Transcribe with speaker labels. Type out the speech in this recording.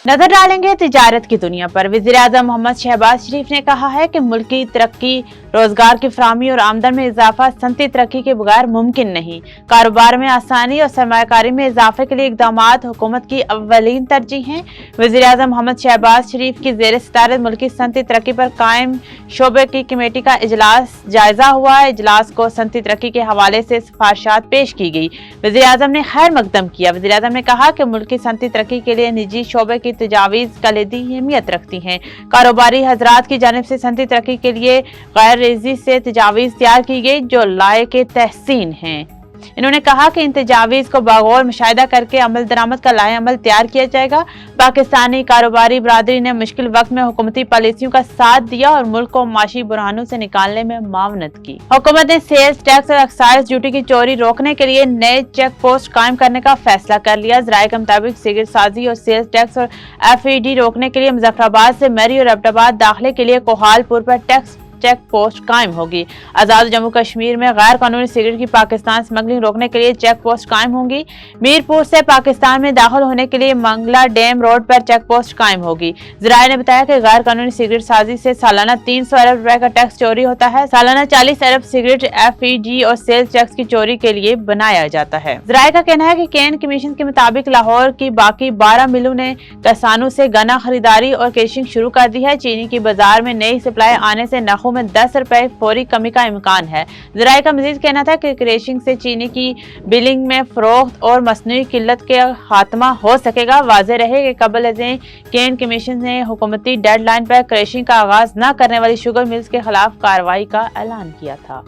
Speaker 1: नजर डालेंगे तिजारत की दुनिया पर। वज़ीर-ए-आज़म मोहम्मद शहबाज शरीफ ने कहा है कि मुल्क की तरक्की, रोजगार की फराहमी और आमदन में इजाफा सनती तरक्की के बगैर मुमकिन नहीं। कारोबार में आसानी और सरमायाकारी में इजाफे के लिए इक़दामात हुकूमत की अव्वलीन तरजीह हैं। वज़ीर-ए-आज़म मोहम्मद शहबाज शरीफ की ज़ेर सदारत मुल्क की सनती तरक्की पर कायम शोबे की कमेटी का इजलास जायजा हुआ है। इजलास को सनती तरक्की के हवाले से सिफारिशात पेश की गई। वज़ीर-ए-आज़म ने खैर मकदम किया। वज़ीर-ए-आज़म ने कहा कि मुल्क की सनती तरक्की के लिए निजी शोबे की तजावीज़ कलीदी अहमियत रखती हैं। कारोबारी हजरात की जानिब से सनती तरक्की के लिए गैर रेजी से तजावीज़ तैयार की गई जो लायक तहसीन हैं। इन्होंने कहा कि इन तजावीज़ को बागौर मुशाहिदा करके अमल दरामद का लाए अमल तैयार किया जाएगा। पाकिस्तानी कारोबारी बरादरी ने मुश्किल वक्त में हुकूमती पॉलिसियों का साथ दिया और मुल्क को माशी बुरहानों से निकालने में मावनत की। हुकूमत ने सेल्स टैक्स और एक्साइज ड्यूटी की चोरी रोकने के लिए नए चेक पोस्ट कायम करने का फैसला कर लिया। ज़राए के मुताबिक सिगरेट साजी और सेल्स टैक्स और FED रोकने के लिए मुजफ्फराबाद से मरी और अब्टाबाद दाखिले के लिए कोहालपुर पर टैक्स चेक पोस्ट कायम होगी। आजाद जम्मू कश्मीर में गैर कानूनी सिगरेट की पाकिस्तान स्मगलिंग रोकने के लिए चेक पोस्ट कायम होंगी। मीरपुर से पाकिस्तान में दाखिल होने के लिए मंगला डैम रोड पर चेक पोस्ट कायम होगी। ज़राए ने बताया कि गैर कानूनी सिगरेट साजी से सालाना 300 अरब रुपए का टैक्स चोरी होता है। सालाना 40 अरब सिगरेट FED और सेल्स टैक्स की चोरी के लिए बनाया जाता है। ज़राए का कहना है कि केन कमीशन के मुताबिक लाहौर की बाकी 12 मिलों ने किसानों से गन्ना खरीदारी और केशिंग शुरू कर दी है। चीनी की बाजार में नई सप्लाई आने से नखों में 10 रुपए फौरी कमी का इम्कान है। ज़राए का मजीद कहना था कि क्रेशिंग से चीनी की बिलिंग में फरोख्त और मसनूई किल्लत के खात्मा हो सकेगा। वाज़ेह रहे कि कबल अज़ें केन कमीशन ने हुकूमती डेडलाइन पर क्रेशिंग का आगाज न करने वाली शुगर मिल्स के खिलाफ कार्रवाई का ऐलान किया था।